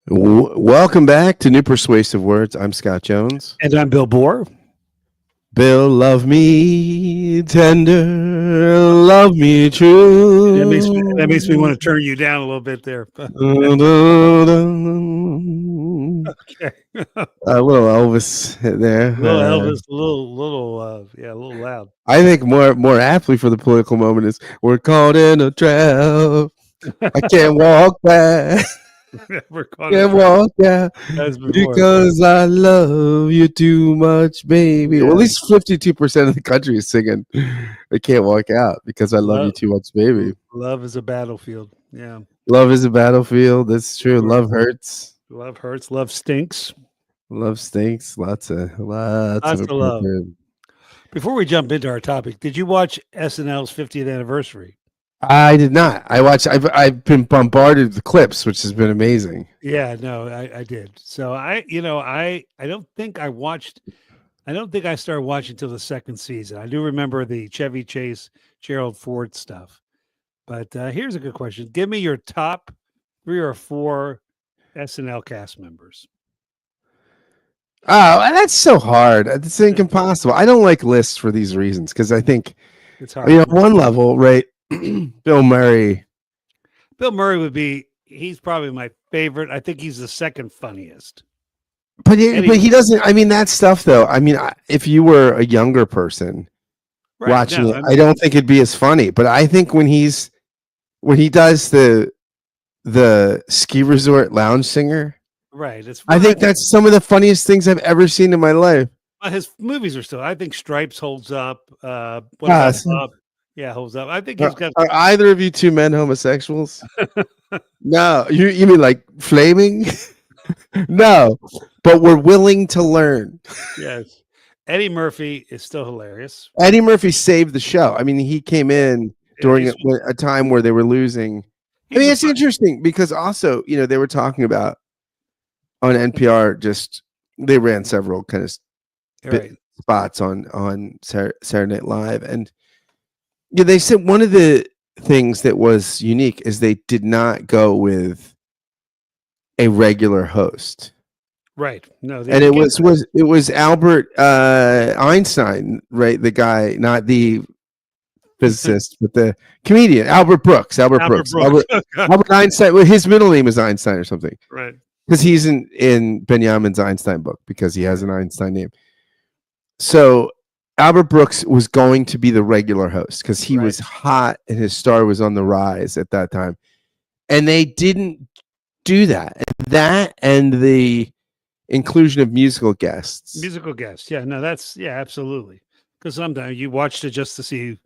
Welcome back to New Persuasive Words. I'm Scott Jones. And I'm Bill Bohr. Bill, love me tender, love me true. That makes me want to turn you down a little bit there. Okay. A little Elvis there. Little Elvis, a little loud. I think more aptly for the political moment is we're caught in a trap. I can't walk back. Can't walk out because I love you too much, baby. Yeah. Well, at least 52% of the country is singing "I Can't Walk Out" because I love you too much, baby. Love is a battlefield. Yeah, love is a battlefield. That's true. Love hurts. Love hurts. Love stinks. Love stinks. Lots of love. Before we jump into our topic, did you watch SNL's 50th anniversary? I did not. I've been bombarded with clips, which has been amazing. Yeah, no, I did. So I don't think I started watching until the second season. I do remember the Chevy Chase, Gerald Ford stuff. But here's a good question. Give me your top 3 or 4 SNL cast members. Oh, that's so hard. It's impossible. I don't like lists for these reasons because I think it's hard. On one level, right? Bill Murray he's probably my favorite. I think he's the second funniest. But he doesn't, I mean, that stuff though. I mean, if you were a younger person watching it, I don't think it'd be as funny. But I think when he does the ski resort lounge singer, right? I think that's some of the funniest things I've ever seen in my life. His movies are still. I think Stripes holds up. Yeah, holds up. I think he's got. Are either of you two men homosexuals? No, you mean like flaming? No, but we're willing to learn. Yes, Eddie Murphy is still hilarious. Eddie Murphy saved the show. I mean, he came in during a time where they were losing. I mean, it's interesting because also, they were talking about on NPR. Just they ran several kind of spots on Saturday Night Live, and they said one of the things that was unique is they did not go with a regular host. Right. No, and it was Albert Einstein, right? The guy, not the physicist, but the comedian, Albert Brooks. Albert Einstein. Well, his middle name is Einstein or something, right? Because he's in Benjamin's Einstein book because he has an Einstein name. So Albert Brooks was going to be the regular host because he was hot and his star was on the rise at that time. And they didn't do that. That and the inclusion of musical guests. Yeah, no, absolutely. Because sometimes you watched it just to see,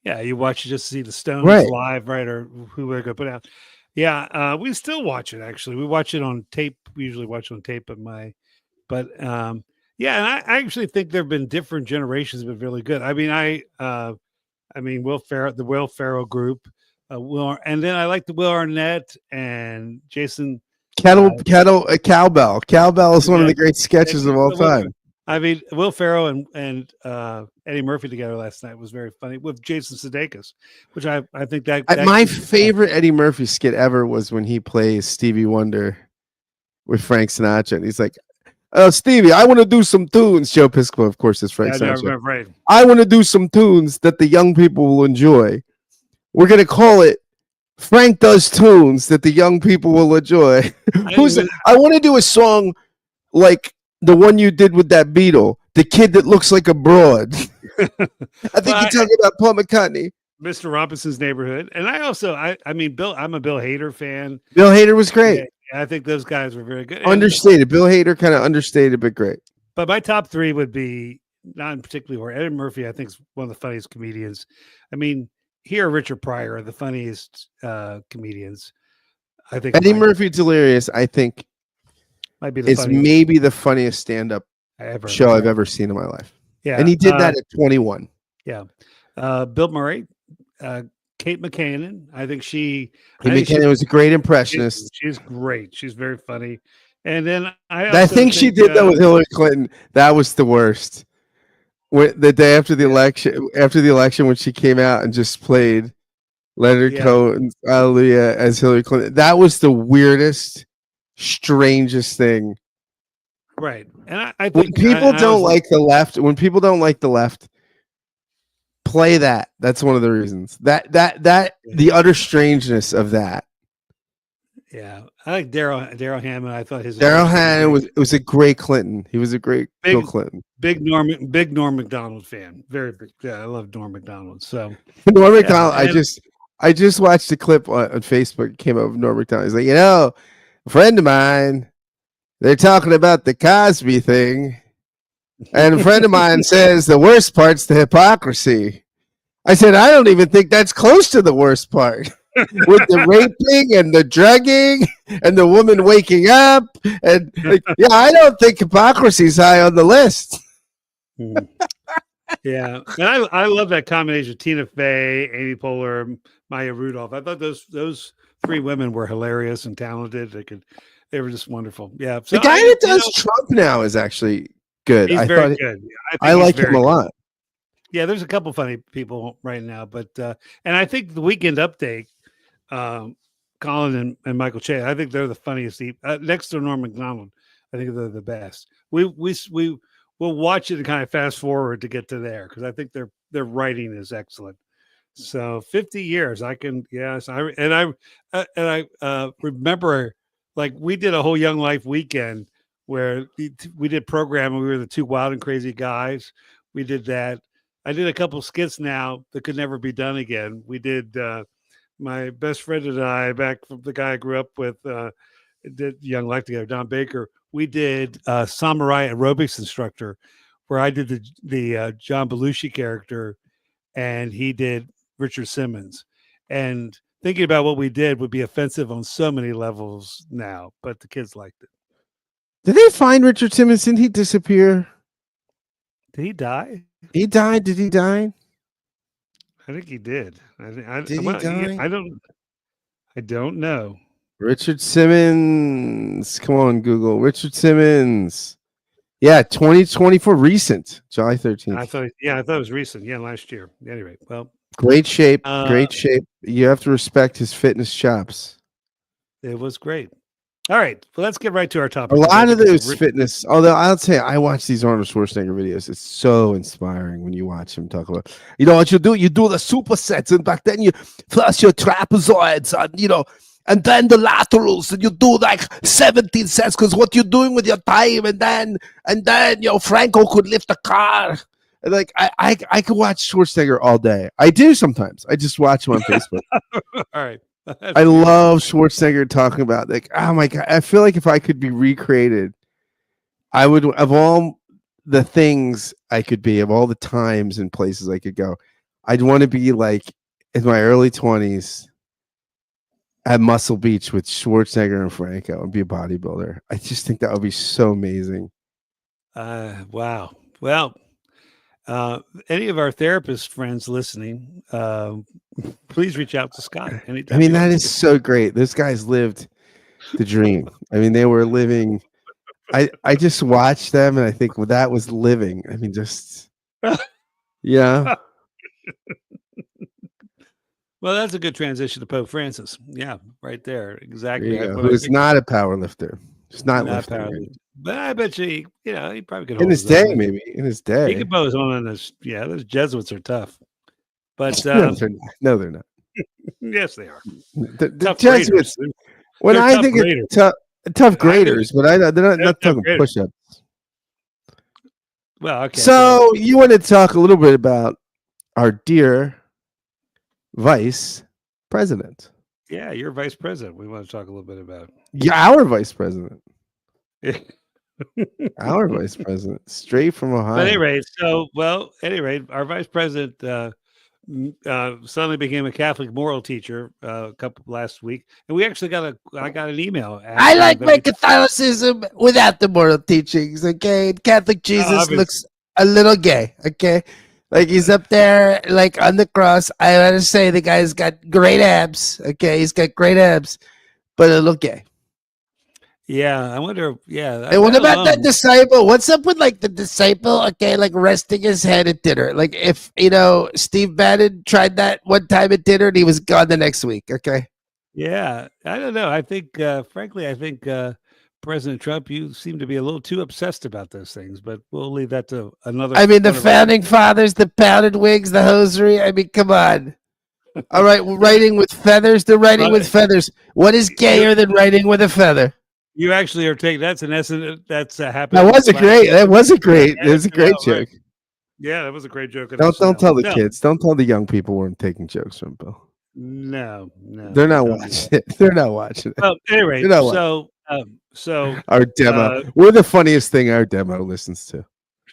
the Stones live, right? Or who we're going to put out. Yeah, we still watch it, actually. We watch it on tape. We usually watch it on tape yeah, and I actually think there have been different generations have been really good. I mean, Will Ferrell, the Will Ferrell group, and then I like the Will Arnett and Jason. Cowbell. Cowbell is one of the great sketches of all time. I mean, Will Ferrell and Eddie Murphy together last night was very funny with Jason Sudeikis, which I think that my favorite Eddie Murphy skit ever was when he plays Stevie Wonder with Frank Sinatra, and he's like, Stevie, I want to do some tunes. Joe Piscopo, of course, is Frank Sinatra. Right. I want to do some tunes that the young people will enjoy. We're going to call it Frank Does Tunes That the Young People Will Enjoy. I want to do a song like the one you did with that Beatle, The Kid That Looks Like a Broad. I think you're talking about Paul McCartney. Mr. Robinson's Neighborhood. And I'm a Bill Hader fan. Bill Hader was great. Yeah. I think those guys were very good. Understated. Bill Hader kind of understated, but great. But my top 3 would be, not in particular order, Eddie Murphy, I think, is one of the funniest comedians. I mean, Richard Pryor are the funniest comedians. I think Eddie Murphy's hilarious. I think might be maybe the funniest stand-up show I've ever seen in my life. Yeah, and he did that at 21. Yeah, Bill Murray. Kate McKinnon, I think Kate McKinnon was a great impressionist. She's great. She's very funny. And then I think she did that with Hillary Clinton. That was the worst. The day after the election, when she came out and just played Leonard Cohen's Hallelujah as Hillary Clinton, that was the weirdest strangest thing. Right. And I When think people I don't was, like the left, play that. That's one of the reasons. That the utter strangeness of that. yeah, I like Daryl Hammond. I thought his Daryl impression Hannah was great. was a great Clinton. He was a great Bill Big Clinton. Big Norm Macdonald fan. Very big. Yeah, I love Norm Macdonald. So Norm yeah, Macdonald. and I just watched a clip on Facebook. It came up with Norm Macdonald. He's like, a friend of mine. They're talking about the Cosby thing, and a friend of mine says the worst part's the hypocrisy. I said, I don't even think that's close to the worst part. With the raping and the drugging and the woman waking up. And I don't think hypocrisy's high on the list. Yeah. And I love that combination of Tina Fey, Amy Poehler, Maya Rudolph. I thought those three women were hilarious and talented. They were just wonderful. Yeah. So the guy that does Trump now is actually good. He's very good. I like him a lot. Yeah, there's a couple funny people right now, but and I think the Weekend Update, Colin and Michael Che, I think they're the funniest. Next to Norm Macdonald, I think they're the best. We'll watch it and kind of fast forward to get to there because I think their writing is excellent. So 50 years, I remember like we did a whole Young Life weekend where we did programming. We were the two wild and crazy guys. We did that. I did a couple skits now that could never be done again. We did my best friend and I, back from the guy I grew up with, did Young Life together, Don Baker. We did Samurai Aerobics Instructor, where I did the John Belushi character, and he did Richard Simmons. And thinking about what we did would be offensive on so many levels now, but the kids liked it. Did they find Richard Simmons? Didn't he disappear? Did he die? He died. Did he die? I think he did. Did he die? I don't know. Richard Simmons. Come on, Google. Richard Simmons. Yeah, 2024, recent, July 13th. I thought it was recent. Yeah, last year. Anyway, well, great shape. Great shape. You have to respect his fitness chops. It was great. All right, well, let's get right to our topic. A lot of those fitness, although I'll say I watch these Arnold Schwarzenegger videos. It's so inspiring when you watch him talk about, what you do? You do the supersets, and back then you first your trapezoids, and and then the laterals, and you do like 17 sets because what you're doing with your time, and then Franco could lift a car. And like I could watch Schwarzenegger all day. I do sometimes. I just watch him on Facebook. All right. I love Schwarzenegger talking about like, oh my God, I feel like if I could be recreated, I would, of all the things I could be, of all the times and places I could go, I'd want to be like in my early 20s at Muscle Beach with Schwarzenegger and Franco and be a bodybuilder. I just think that would be so amazing. Wow. Well, any of our therapist friends listening, please reach out to Scott anytime. I mean, that is so great. Those guys lived the dream. I mean, they were living. I just watched them and I think, well, that was living. I mean, just, yeah. Well, that's a good transition to Pope Francis. Yeah, right there. Exactly. Who's not a power lifter. It's not lifting. But I bet you, he probably could. In his day, maybe. In his day. He could pose on this. Yeah, those Jesuits are tough. But no, they're not. Yes, they are. The Jesuits. When I think it's tough graders, but they're not talking push-ups. Well, okay. So you want to talk a little bit about our dear Vice President. Yeah, you're Vice President. We want to talk a little bit about. Yeah, our Vice President. Our Vice President, straight from Ohio. But anyway, our Vice President suddenly became a Catholic moral teacher last week, and we actually I got an email. I like my Catholicism without the moral teachings. Okay, Catholic Jesus looks a little gay. Okay, like he's up there, like on the cross. I gotta say, the guy's got great abs. Okay, he's got great abs, but a little gay. Yeah, I wonder. Yeah, and what about that disciple? What's up with like the disciple? Okay, like resting his head at dinner. Like if Steve Bannon tried that one time at dinner and he was gone the next week. Okay. Yeah, I don't know. I think, frankly, President Trump, you seem to be a little too obsessed about those things, but we'll leave that to another. I mean, the founding fathers, the powdered wigs, the hosiery. I mean, come on. All right, writing with feathers. They're writing with feathers. What is gayer than writing with a feather? You actually are taking that's an essence. That's a happy. That was a great. It was a great joke. Yeah, that was a great joke. Don't tell the kids. Don't tell the young people we're taking jokes from Bill. No, they're not watching it. They're not watching it. Well, anyway, so our demo. We're the funniest thing our demo listens to.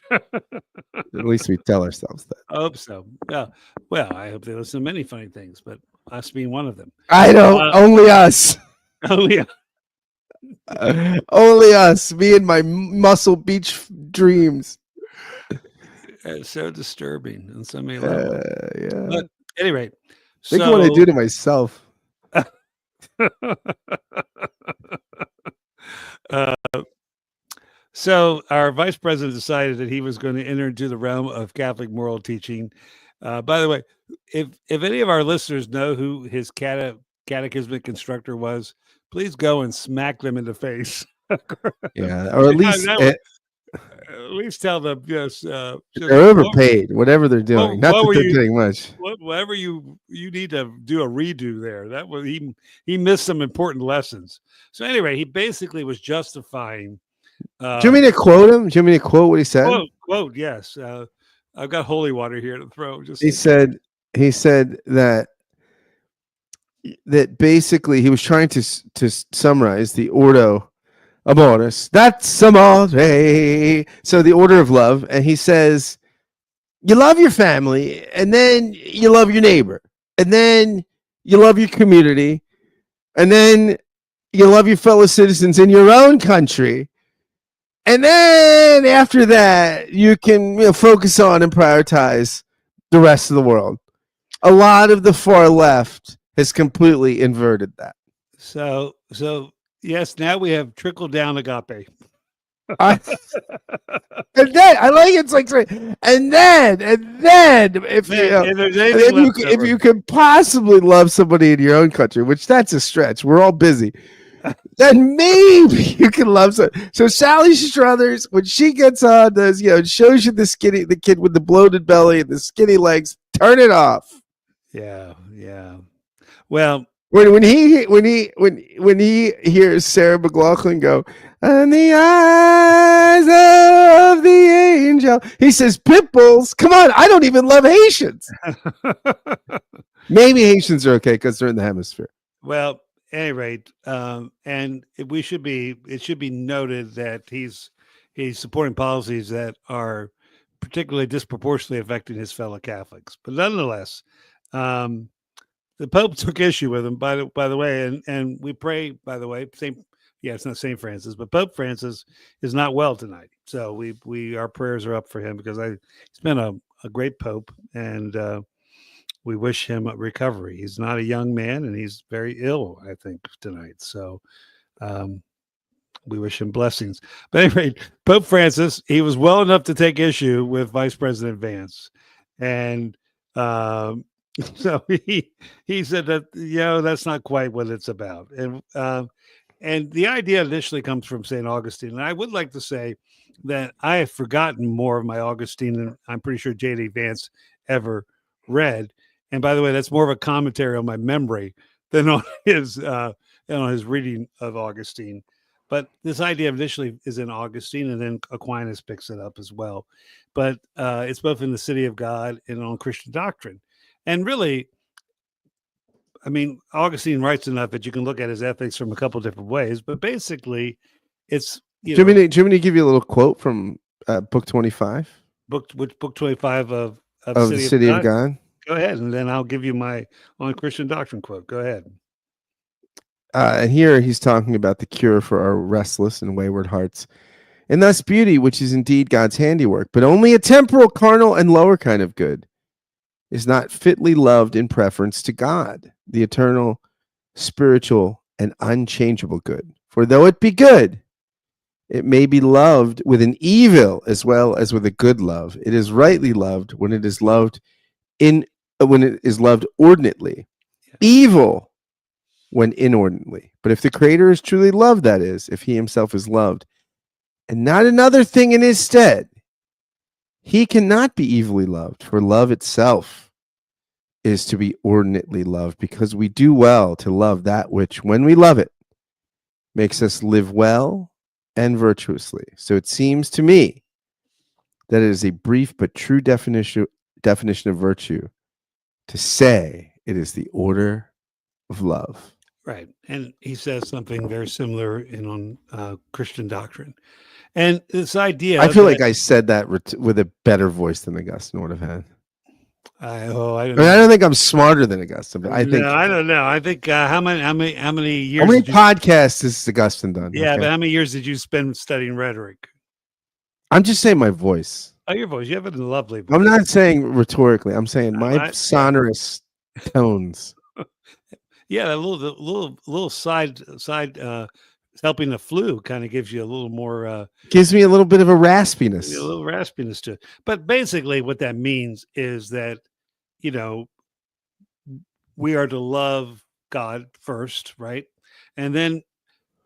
At least we tell ourselves that. I hope so. Yeah. Well, I hope they listen to many funny things, but us being one of them. I don't. Only us. Only us. Only us. Me and my Muscle Beach dreams. It's so disturbing on so many levels. Yeah. But at any rate, think of what I do to myself. So our vice president decided that he was going to enter into the realm of Catholic moral teaching. By the way, if any of our listeners know who his catechismic instructor was, please go and smack them in the face. Yeah, or at least tell them yes. They're overpaid, whatever they're doing. Not that they're doing much. Whatever you need to do a redo there. That was he missed some important lessons. So anyway, he basically was justifying. Do you want me to quote him? Do you want me to quote what he said? Quote, yes. I've got holy water here to throw. He said that basically he was trying to summarize the Ordo Amoris. That's amore. So the order of love. And he says, you love your family, and then you love your neighbor, and then you love your community, and then you love your fellow citizens in your own country. And then after that, you can focus on and prioritize the rest of the world. A lot of the far left has completely inverted that. So yes, now we have trickle down agape. And then I like it's like, and then if you could possibly love somebody in your own country, which that's a stretch. We're all busy. Then maybe you can love some. So Sally Struthers, when she gets on those, shows you the kid with the bloated belly and the skinny legs. Turn it off. Yeah. Well, when he hears Sarah McLachlan go, "And the eyes of the angel," he says, "Pit bulls, come on! I don't even love Haitians." Maybe Haitians are okay because they're in the hemisphere. Well. At any rate, and it should be noted that he's supporting policies that are particularly disproportionately affecting his fellow Catholics. But nonetheless, the Pope took issue with him. By the way, and we pray. By the way, it's not Saint Francis, but Pope Francis is not well tonight. So our prayers are up for him because he's been a great Pope, and we wish him a recovery. He's not a young man, and he's very ill, I think, tonight. So we wish him blessings. But anyway, Pope Francis, he was well enough to take issue with Vice-President Vance. And so he said that, that's not quite what it's about. And the idea initially comes from St. Augustine. And I would like to say that I have forgotten more of my Augustine than I'm pretty sure J.D. Vance ever read. And by the way, that's more of a commentary on my memory than on his reading of Augustine. But this idea initially is in Augustine, and then Aquinas picks it up as well. But it's both in the City of God and on Christian doctrine. And really, I mean, Augustine writes enough that you can look at his ethics from a couple different ways. But basically, it's Do you want me to give you a little quote from book 25? Book 25 of the City of God? Go ahead, and then I'll give you my on Christian doctrine quote. Go ahead. And here he's talking about the cure for our restless and wayward hearts. And thus beauty, which is indeed God's handiwork, but only a temporal, carnal, and lower kind of good, is not fitly loved in preference to God, the eternal, spiritual, and unchangeable good. For though it be good, it may be loved with an evil as well as with a good love. It is rightly loved when it is loved ordinately. Yeah. Evil when inordinately. But if the Creator is truly loved, that is, if he himself is loved, and not another thing in his stead, he cannot be evilly loved, for love itself is to be ordinately loved, because we do well to love that which, when we love it, makes us live well and virtuously. So it seems to me that it is a brief but true definition of virtue to say it is the order of love. Right. And he says something very similar on Christian doctrine. And this idea. I feel like I said that with a better voice than Augustine would have had. I don't know. I don't think I'm smarter than Augustine, but I think. No, I don't know. I think how many years? How many podcasts has Augustine done? Yeah, okay. But how many years did you spend studying rhetoric? I'm just saying my voice. Oh, your voice. You have a lovely voice. I'm not saying rhetorically. I'm saying my sonorous tones. Yeah, a little side helping the flu kind of gives you a little more. Gives me a little bit of a raspiness. A little raspiness to it. But basically, what that means is that, we are to love God first, right? And then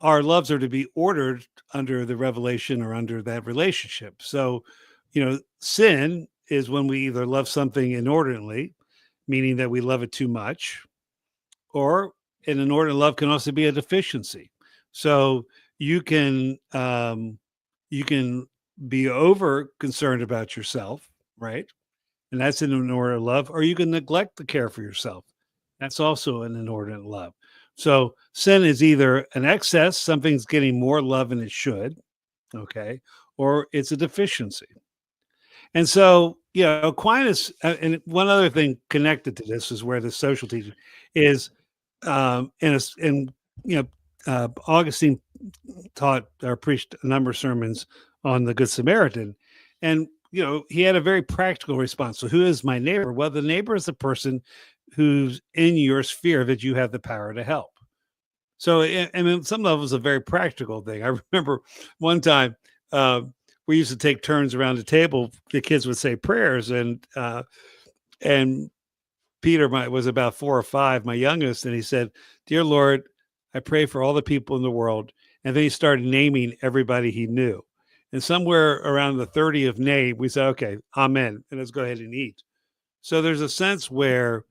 our loves are to be ordered under the revelation or under that relationship. So, sin is when we either love something inordinately, meaning that we love it too much, or an inordinate love can also be a deficiency. So you can be over concerned about yourself, right? And that's an inordinate love, or you can neglect the care for yourself. That's also an inordinate love. So sin is either an excess, something's getting more love than it should, okay, or it's a deficiency. And so, Aquinas, and one other thing connected to this is where the social teaching is, Augustine taught or preached a number of sermons on the Good Samaritan, and he had a very practical response. So, who is my neighbor? Well, the neighbor is the person who's in your sphere that you have the power to help. So, and some levels, a very practical thing. I remember one time we used to take turns around the table. The kids would say prayers, and Peter was about 4 or 5, my youngest, and he said, "Dear Lord, I pray for all the people in the world." And then he started naming everybody he knew. And somewhere around the 30th name, we said, "Okay, amen, and let's go ahead and eat." So there's a sense where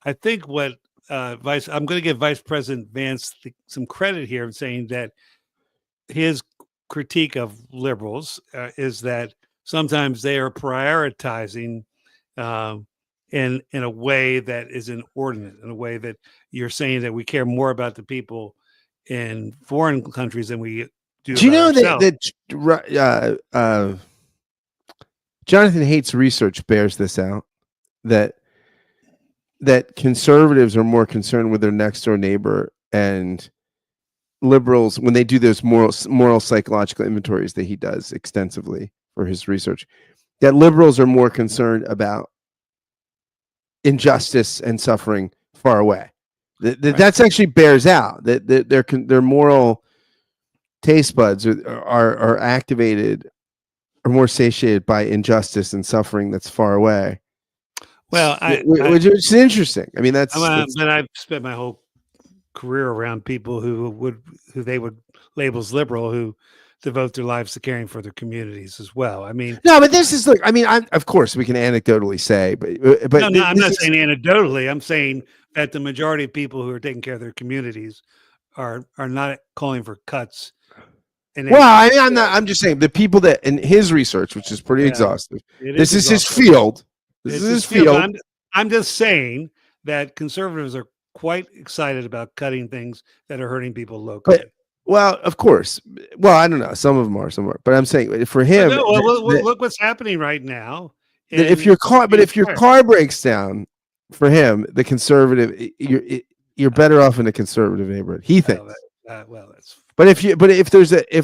I think what I'm going to give Vice-President Vance some credit here in saying that his critique of liberals is that sometimes they are prioritizing in a way that is inordinate, in a way that you're saying that we care more about the people in foreign countries than we do. Do you know that Jonathan Haidt's research bears this out, that conservatives are more concerned with their next door neighbor, and liberals, when they do those moral psychological inventories that he does extensively for his research, that liberals are more concerned about injustice and suffering far away. That's actually bears out that their moral taste buds are activated or more satiated by injustice and suffering that's far away. Well, which is interesting. I mean, that's but I've spent my whole career around people who they would label as liberal, who devote their lives to caring for their communities as well. I mean, no, but this is like, I mean, of course we can anecdotally say, but no, I'm not saying anecdotally. I'm saying that the majority of people who are taking care of their communities are not calling for cuts. Well, I'm just saying the people that in his research, which is pretty exhaustive. This is his field. This is his field. I'm just saying that conservatives are quite excited about cutting things that are hurting people locally. Well, of course. Well, I don't know. Some of them are, but I'm saying for him, look what's happening right now. If your car breaks down, for him, the conservative, you're better off in a conservative neighborhood. He thinks. That's. But if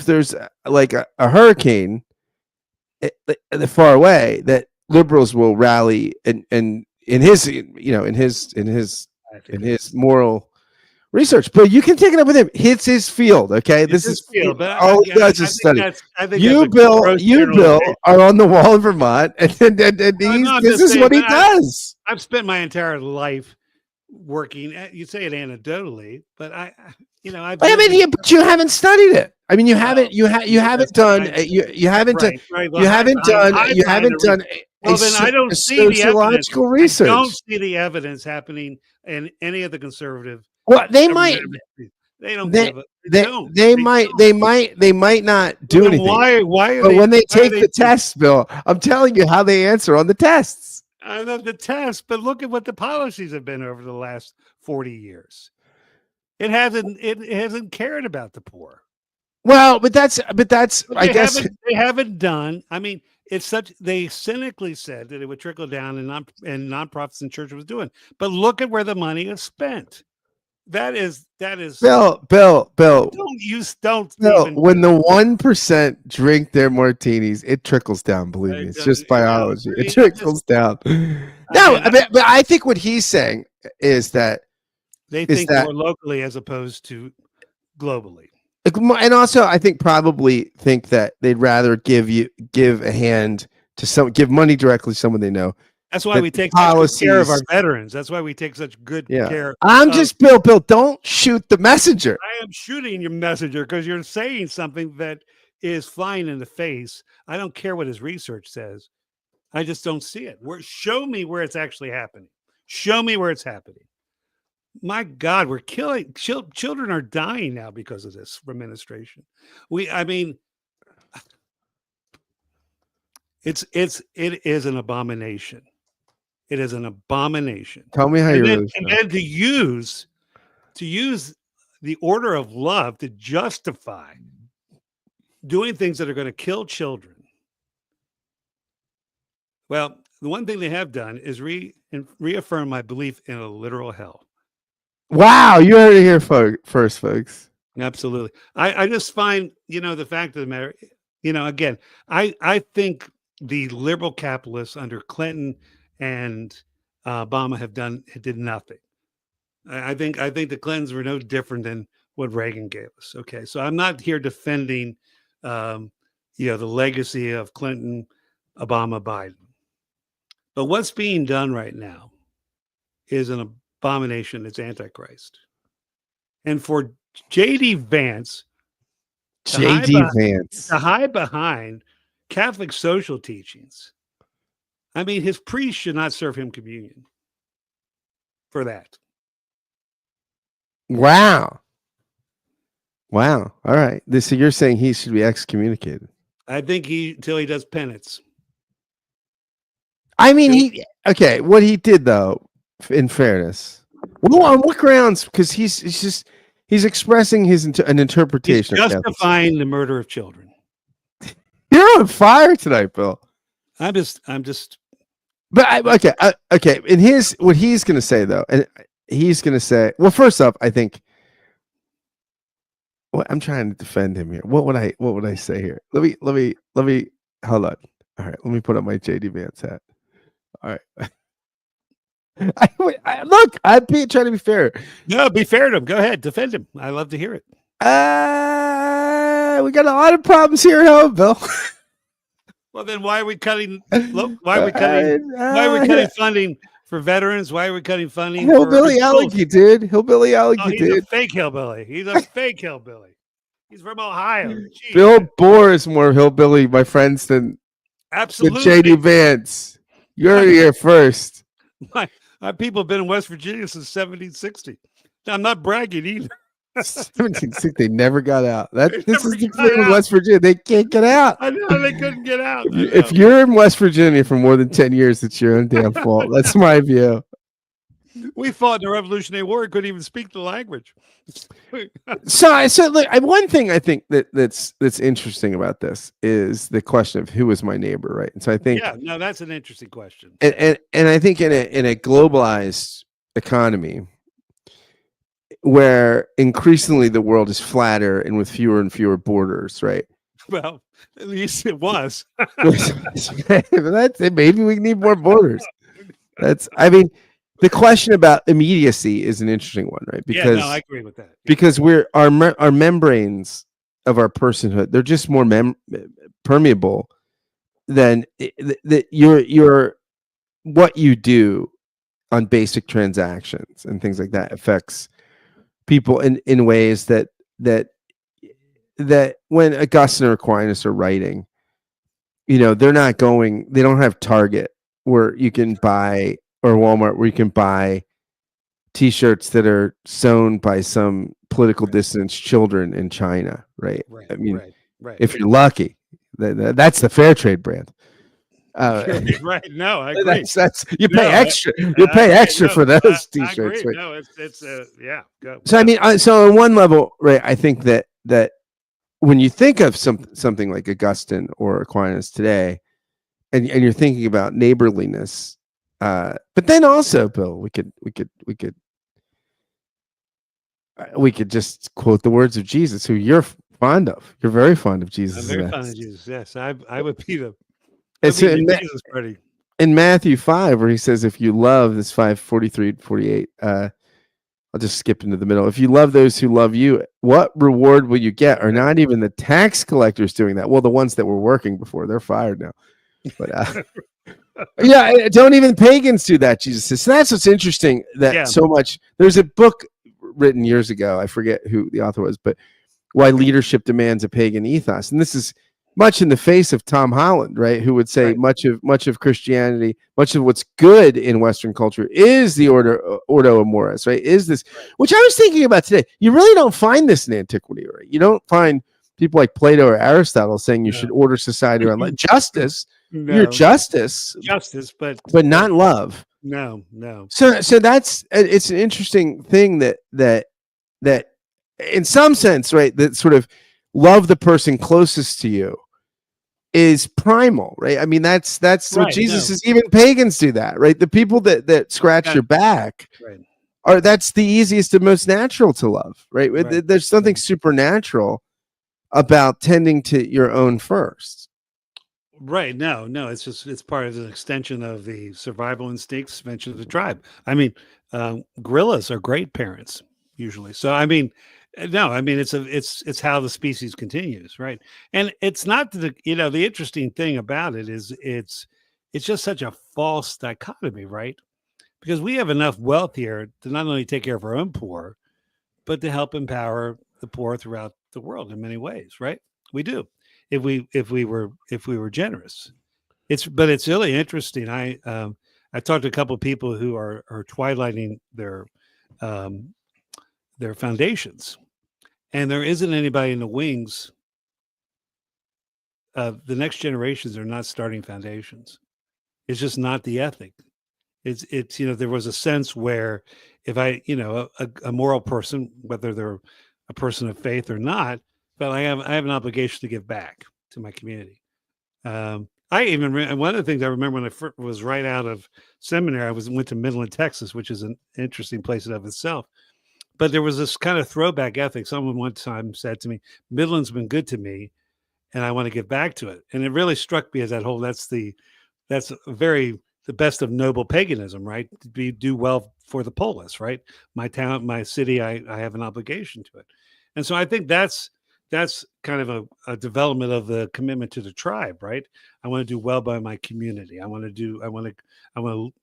there's like a hurricane far away, that liberals will rally and in his moral research. But you can take it up with him. It's his field, okay? This is field. All he does is study. You, Bill, are on the wall in Vermont, and this is what he does. I've spent my entire life working. You say it anecdotally, but I've I mean, but you haven't studied it. I mean, you haven't done you haven't done Well, then I don't a see the evidence. sociological I research. don't see the evidence happening in any of the conservative. Well, they might. They don't They, give it. they might not do anything. Why? But when they take the test, Bill, I'm telling you how they answer on the tests. I love the test, but look at what the policies have been over the last 40 years. It hasn't cared about the poor. Well, but I guess they haven't done. I mean, they cynically said that it would trickle down and nonprofits and churches was doing. But look at where the money is spent. That is Bill. Don't when the 1% drink their martinis, it trickles down. Believe me, it's just biology. It trickles down. No, but I think what he's saying is that they think more locally as opposed to globally. And also, I think probably think that they'd rather give a hand to give money directly to someone they know. That's why we take such good care of our veterans. That's why we take such good care. I'm just Bill. Don't shoot the messenger. I am shooting your messenger because you're saying something that is flying in the face. I don't care what his research says. I just don't see it. Show me where it's actually happening. Show me where it's happening. My God, we're killing children are dying now because of this administration. It is an abomination. It is an abomination. Tell me how you really and then to use the order of love to justify doing things that are going to kill children. Well, the one thing they have done is reaffirm my belief in a literal hell. Wow, you heard it here first, folks. Absolutely. I just find, the fact of the matter, again, I think the liberal capitalists under Clinton and Obama did nothing. I think the Clintons were no different than what Reagan gave us. Okay, so I'm not here defending, the legacy of Clinton, Obama, Biden, but what's being done right now is an abomination. It's Antichrist, and for J.D. Vance, to hide behind Catholic social teachings. I mean, his priest should not serve him communion for that. Wow. All right. So you're saying he should be excommunicated? I think until he does penance. I mean, what he did though, in fairness, well, on what grounds? Because he's expressing an interpretation. He's justifying the murder of children. You're on fire tonight, Bill. I'm just. But okay. In what he's going to say though, and he's going to say, well, first off, I think. Well, I'm trying to defend him here. What would I say here? Let me hold on. All right, let me put up my JD Vance hat. All right. Look, I'm trying to be fair. No, be fair to him. Go ahead, defend him. I love to hear it. We got a lot of problems here at home, Bill. Well, then why are we cutting? Why are we cutting funding for veterans? Why are we cutting funding? Hillbilly Allegy, dude. Hillbilly Allegy, he's dude. A fake hillbilly. He's a fake hillbilly. He's from Ohio. Jeez. Bill Bohr is more hillbilly, my friends, than JD Vance. You heard it here first. My people have been in West Virginia since 1760. I'm not bragging either. 1760, they never got out. This is the thing with West Virginia. They can't get out. I know they couldn't get out. If you're in West Virginia for more than 10 years, it's your own damn fault. That's my view. We fought in the Revolutionary War and couldn't even speak the language. So look, one thing I think that's interesting about this is the question of who is my neighbor, right? And so I think that's an interesting question. And I think in a globalized economy where increasingly the world is flatter and with fewer and fewer borders, right? Well, at least it was. Maybe we need more borders. The question about immediacy is an interesting one, right? Because I agree with that. Because our membranes of our personhood, they're just more permeable than that. Your what you do on basic transactions and things like that affects people in ways that when Augustine or Aquinas are writing, they don't have Target where you can buy, or Walmart where you can buy t-shirts that are sewn by some political dissidents' children in China, right? I mean, if you're lucky, that's the fair trade brand. Right. No, I agree. That's you pay extra. You pay extra for those t-shirts. I agree. Right? No, it's yeah. Go. So I mean, so on one level, right? I think that when you think of something like Augustine or Aquinas today, and you're thinking about neighborliness, but then also, Bill, we could just quote the words of Jesus, who you're fond of. You're very fond of Jesus. I'm very fond of Jesus. Yes, I would be the. It's in Matthew 5, where he says, if you love, this 5:43-48, I'll just skip into the middle. If you love those who love you, what reward will you get? Are not even the tax collectors doing that? Well, the ones that were working before, they're fired now. But yeah, don't even pagans do that, Jesus says. So that's what's interesting, that so much. There's a book written years ago, I forget who the author was, but Why Leadership Demands a Pagan Ethos. And this is much in the face of Tom Holland, right? Who would say much of Christianity, much of what's good in Western culture is the Ordo Amoris, right? Is this, which I was thinking about today. You really don't find this in antiquity, right? You don't find people like Plato or Aristotle saying you should order society around like justice. You're justice, but not love. No. So that's, it's an interesting thing that in some sense, right, that sort of love the person closest to you is primal, right? I mean, that's what Jesus is. Even pagans do that, right? The people that scratch your back that's the easiest and most natural to love, right? There's something supernatural about tending to your own first. Right. No, it's part of an extension of the survival instincts, extension of the tribe. I mean, gorillas are great parents usually. So, I mean, no, I mean, it's how the species continues. Right. And it's not the interesting thing about it is it's just such a false dichotomy, right? Because we have enough wealth here to not only take care of our own poor, but to help empower the poor throughout the world in many ways. Right. We do. If we were generous, it's really interesting. I talked to a couple of people who are twilighting their foundations, and there isn't anybody in the wings. The next generations are not starting foundations. It's just not the ethic. It's there was a sense where if I a moral person, whether they're a person of faith or not, but I have an obligation to give back to my community. I even one of the things I remember when I was right out of seminary, I went to Midland, Texas, which is an interesting place in of itself. But there was this kind of throwback ethic. Someone one time said to me, "Midland's been good to me, and I want to give back to it." And it really struck me as that's the best of noble paganism, right? Do well for the polis, right? My town, my city, I have an obligation to it. And so I think that's kind of a development of the commitment to the tribe, right? I want to do well by my community. I want to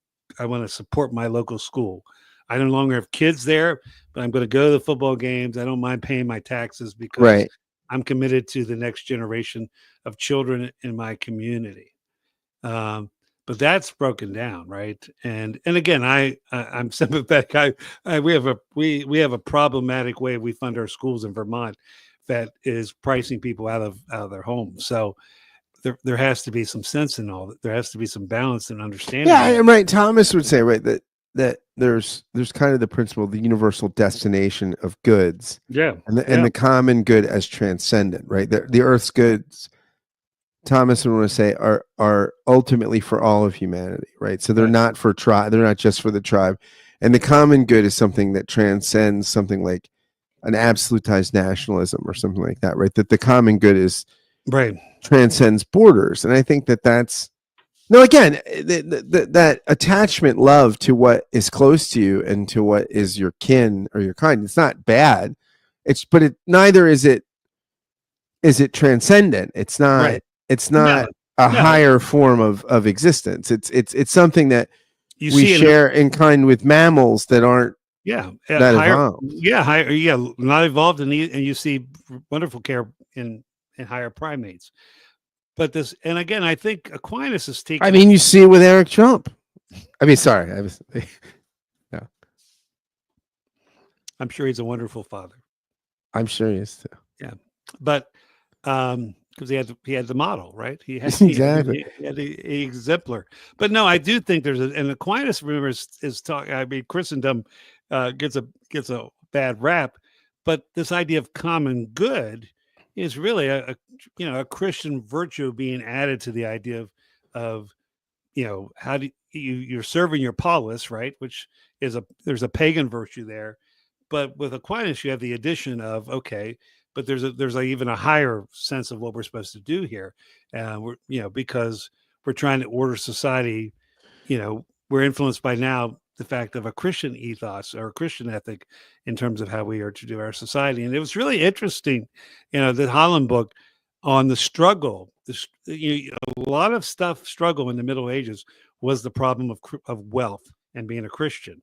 support my local school. I no longer have kids there, but I'm going to go to the football games. I don't mind paying my taxes because I'm committed to the next generation of children in my community. But that's broken down, right? And again, I'm sympathetic. We have a problematic way we fund our schools in Vermont that is pricing people out of their homes. So there has to be some sense in all that. There has to be some balance and understanding. Yeah, and right. Thomas would say, right, that there's kind of the principle, the universal destination of goods. Yeah. And the common good as transcendent, right? The earth's goods, Thomas would want to say, are ultimately for all of humanity, right? So they're not for tribe, they're not just for the tribe. And the common good is something that transcends something like an absolutized nationalism or something like that, right? That the common good is transcends borders. And I think that's again, that attachment, love to what is close to you and to what is your kin or your kind. It's not bad. But neither is it transcendent. It's not. It's not a higher form of existence. It's something that we share in kind with mammals that aren't that evolved. Not evolved, and you see wonderful care in higher primates. But this, and again, I think Aquinas is taking. I mean, you see it with Eric Trump. I mean, sorry, no. I'm sure he's a wonderful father. I'm sure he is too. Yeah, but because he had the model, right? He had exactly. He had a exemplar. But no, I do think there's and Aquinas, remember, is talking. I mean, Christendom gets a bad rap, but this idea of common good is really a Christian virtue being added to the idea of how do you're serving your polis, right? Which is there's a pagan virtue there, but with Aquinas you have the addition of but there's even a higher sense of what we're supposed to do here, because we're trying to order society. We're influenced by now the fact of a Christian ethos or a Christian ethic in terms of how we are to do our society. And it was really interesting, the Holland book on the struggle. A lot of struggle in the Middle Ages was the problem of wealth and being a Christian.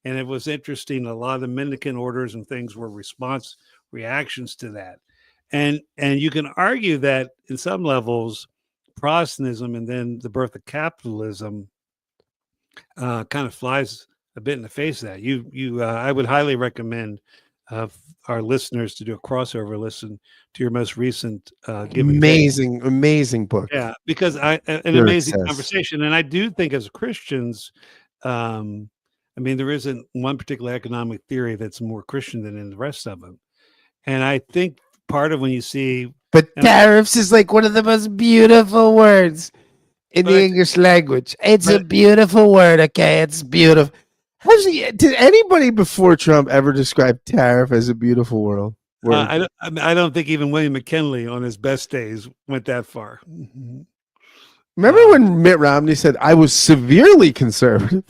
And it was interesting. A lot of the mendicant orders and things were reactions to that. And you can argue that in some levels, Protestantism and then the birth of capitalism kind of flies a bit in the face of that. I would highly recommend our listeners to do a crossover listen to your most recent amazing book. Yeah, because an amazing conversation. And I do think as Christians, I mean, there isn't one particular economic theory that's more Christian than in the rest of them. And I think part of when you see... But tariffs is like one of the most beautiful words in the English language. It's a beautiful word, okay? It's beautiful. Did anybody before Trump ever describe tariff as a beautiful word? I don't think even William McKinley on his best days went that far. Remember when Mitt Romney said, I was severely conservative?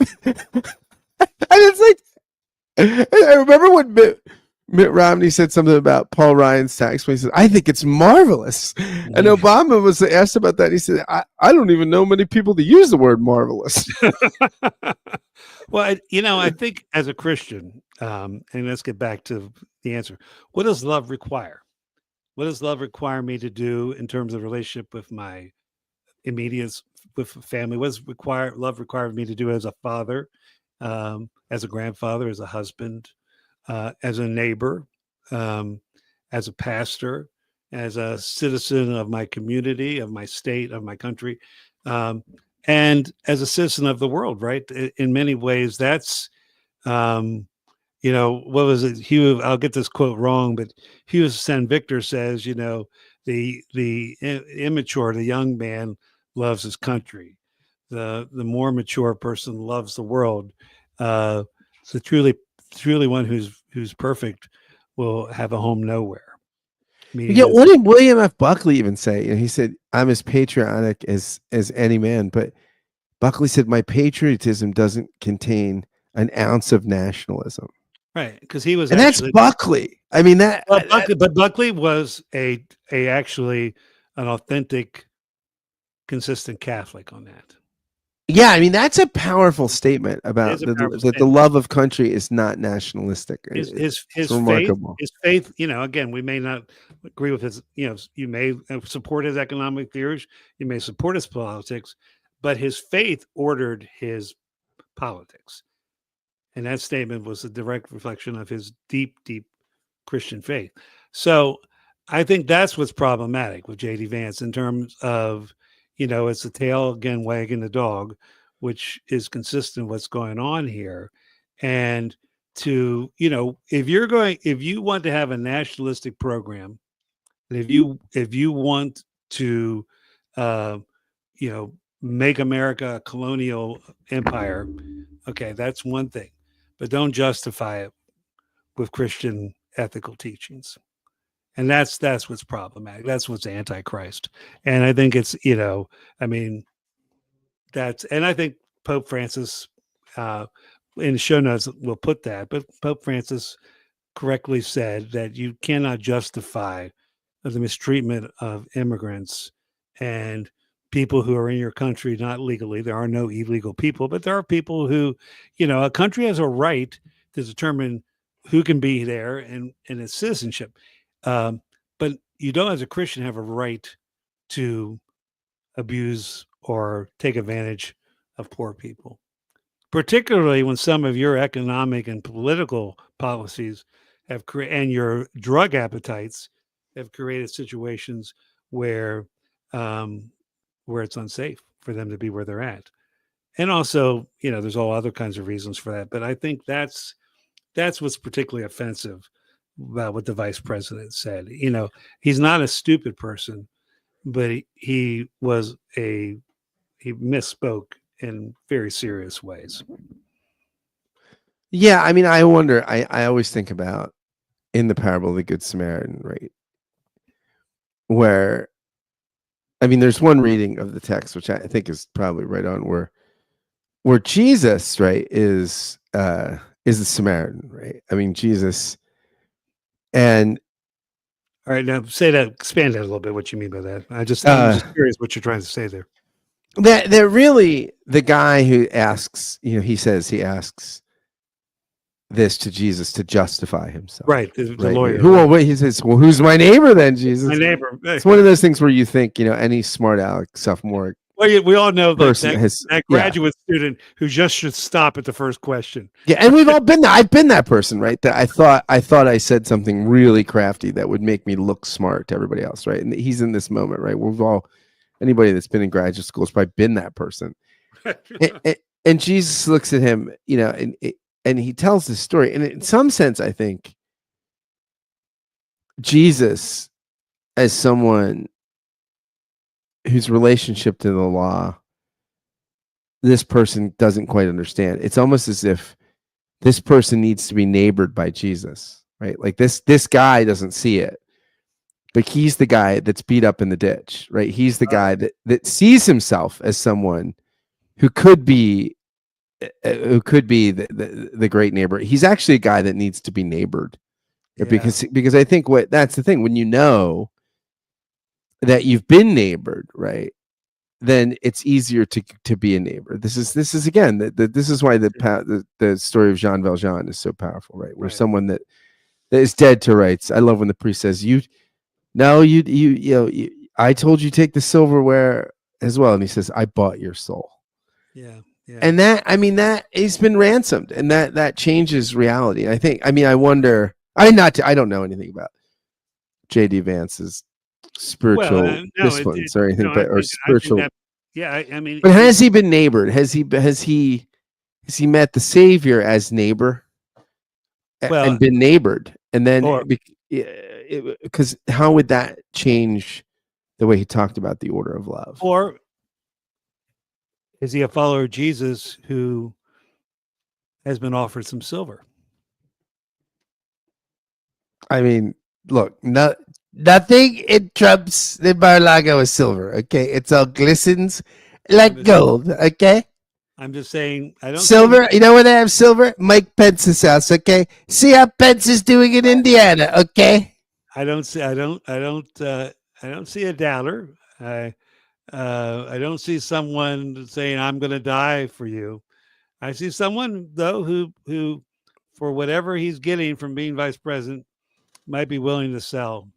And it's like, I remember when Mitt Romney said something about Paul Ryan's tax plan. He said, I think it's marvelous. And Obama was asked about that. He said, I don't even know many people that use the word marvelous. Well, I think as a Christian, and let's get back to the answer. What does love require? What does love require me to do in terms of relationship with my immediate, with family? What does love require me to do as a father, as a grandfather, as a husband, as a neighbor, as a pastor, as a citizen of my community, of my state, of my country, and as a citizen of the world, right? In many ways, that's, what was it? I'll get this quote wrong, but Hugh San Victor says, the immature, the young man loves his country. The more mature person loves the world. So truly one who's perfect will have a home nowhere. What did William F. Buckley even say? He said, I'm as patriotic as any man. But Buckley said, my patriotism doesn't contain an ounce of nationalism. Right, because he was, and that's Buckley. I mean but Buckley was actually an authentic, consistent Catholic on that. Yeah, I mean that's a powerful statement about that the love of country is not nationalistic. His faith, again, we may not agree with his, you may support his economic theories, you may support his politics, but his faith ordered his politics. And that statement was a direct reflection of his deep, deep Christian faith. So I think that's what's problematic with J.D. Vance in terms of, it's the tail again wagging the dog, which is consistent with what's going on here. And to, if you want to have a nationalistic program, if you want to, make America a colonial empire, okay, that's one thing. But don't justify it with Christian ethical teachings. And that's what's problematic. That's what's antichrist. And I think it's, and I think Pope Francis, in the show notes will put that, but Pope Francis correctly said that you cannot justify the mistreatment of immigrants and people who are in your country not legally. There are no illegal people, but there are people who, a country has a right to determine who can be there and its citizenship. But you don't, as a Christian, have a right to abuse or take advantage of poor people, particularly when some of your economic and political policies have and your drug appetites have created situations where it's unsafe for them to be where they're at. And also, there's all other kinds of reasons for that. But I think that's what's particularly offensive about what the vice president said. He's not a stupid person, but he misspoke in very serious ways. Yeah, I mean, I wonder. I always think about in the parable of the Good Samaritan, right? Where, I mean, there's one reading of the text which I think is probably right on, where Jesus, right, is the Samaritan, right? I mean, Jesus, and all right, now expand that a little bit. What you mean by that? I'm just curious what you're trying to say there. That really the guy who asks, he asks this to Jesus to justify himself. Right. The lawyer. He says, well, who's my neighbor then, Jesus? My neighbor. It's one of those things where you think, any smart aleck sophomore. Well, we all know that graduate student who just should stop at the first question. Yeah, and we've all been there. I've been that person, right? That I thought I said something really crafty that would make me look smart to everybody else, right? And he's in this moment, right? Anybody that's been in graduate school has probably been that person. and Jesus looks at him, and he tells this story. And in some sense, I think Jesus, as someone whose relationship to the law this person doesn't quite understand, it's almost as if this person needs to be neighbored by Jesus, right? Like this guy doesn't see it, but he's the guy that's beat up in the ditch, right? He's the guy that sees himself as someone who could be the great neighbor. He's actually a guy that needs to be neighbored, because I think that's the thing, when you know that you've been neighbored, right, then it's easier to be a neighbor. This is again this is why the story of Jean Valjean is so powerful, right? Where someone that is dead to rights. I love when the priest says, I told you take the silverware as well, and he says, I bought your soul. Yeah. And that he's been ransomed, and that changes reality. I wonder. I don't know anything about J.D. Vance's spiritual disciplines or anything, or spiritual. But has he been neighbored? Has he met the Savior as neighbor, and been neighbored, and then because how would that change the way he talked about the order of love? Or is he a follower of Jesus who has been offered some silver? I mean, look, nothing in Trump's the Mar-a-Lago is silver. Okay, it's all glistens like gold. Okay, I'm just saying. I don't silver. You know where they have silver? Mike Pence's house. Okay, see how Pence is doing in Indiana. Okay, I don't see a doubter. I don't see someone saying I'm going to die for you. I see someone though who for whatever he's getting from being vice president might be willing to sell.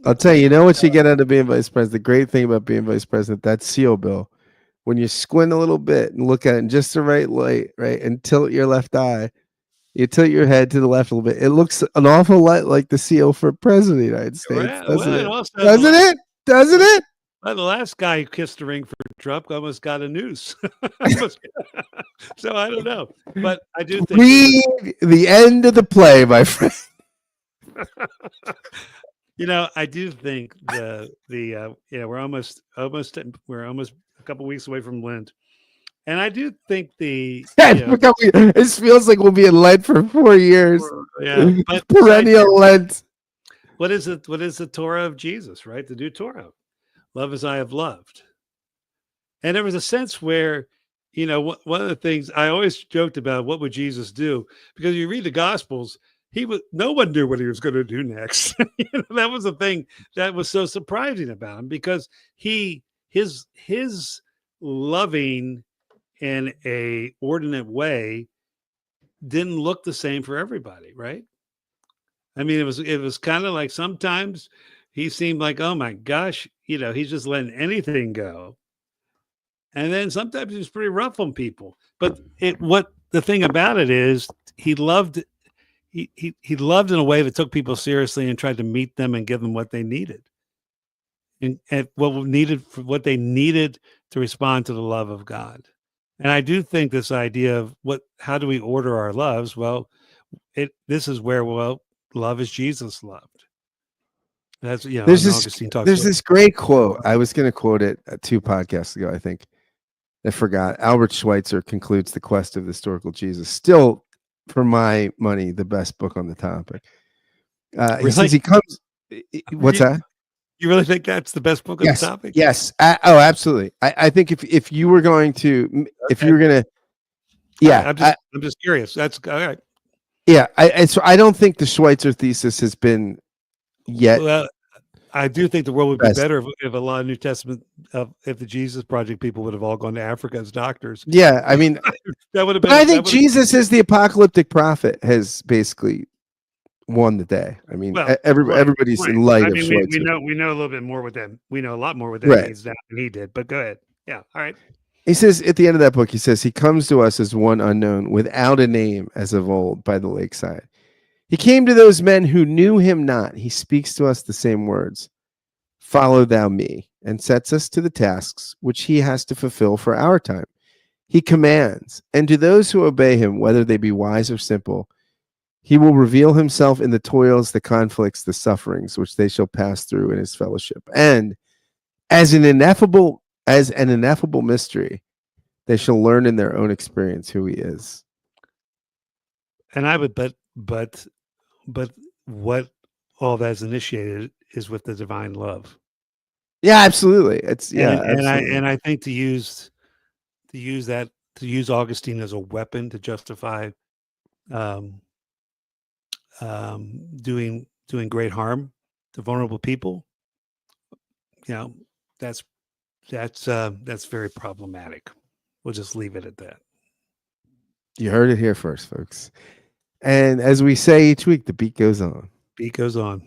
I'll tell you, what you get out of being vice president? The great thing about being vice president, that seal bill, when you squint a little bit and look at it in just the right light, right, and tilt your left eye, you tilt your head to the left a little bit, it looks an awful lot like the seal for president of the United States, doesn't it? Well, the last guy who kissed the ring for Trump almost got a noose. So I don't know, but I do think read the end of the play, my friend. I do think we're almost a couple weeks away from Lent, and I do think this feels like we'll be in Lent for 4 years. But perennial Lent. What is it? What is the Torah of Jesus? Right, the new Torah, love as I have loved. And there was a sense where, one of the things I always joked about, what would Jesus do? Because you read the Gospels. No one knew what he was going to do next. That was the thing that was so surprising about him, because he his loving in a ordinate way didn't look the same for everybody, right? I mean, it was kind of like sometimes he seemed like, oh my gosh, he's just letting anything go. And then sometimes he was pretty rough on people. But what the thing about it is he loved he loved in a way that took people seriously and tried to meet them and give them what they needed. And what they needed to respond to the love of God. And I do think this idea of how do we order our loves? Well, this is where love is Jesus loved. That's Augustine talks. There's this great quote. I was going to quote it 2 podcasts ago, I think. I forgot. Albert Schweitzer concludes The Quest of the Historical Jesus. Still, for my money, the best book on the topic. He says he comes. What's that? You really think that's the best book on the topic? Yes. Oh, absolutely. I think if you were going to, if you were going to, yeah. I'm just curious. That's all right. Yeah. So I don't think the Schweitzer thesis has been yet. Well, I do think the world would be better if a lot of New Testament, if the Jesus Project people would have all gone to Africa as doctors. Yeah. I mean, that would have been. I think Jesus is the apocalyptic prophet has basically won the day. I mean, everybody's in light of Schweitzer. We know a little bit more with them. We know a lot more with them than he did. But go ahead. Yeah. All right. He says at the end of that book, he says he comes to us as one unknown, without a name, as of old by the lakeside. He came to those men who knew him not. He speaks to us the same words. Follow thou me, and sets us to the tasks which he has to fulfill for our time. He commands, and to those who obey him, whether they be wise or simple, he will reveal himself in the toils, the conflicts, the sufferings which they shall pass through in his fellowship. And as an ineffable mystery, they shall learn in their own experience who he is. And I would but what all that's initiated is with the divine love. Yeah, absolutely. And I think to use Augustine as a weapon to justify doing great harm to vulnerable people, that's very problematic. We'll just leave it at that. You heard it here first, folks. And as we say each week, the beat goes on. Beat goes on.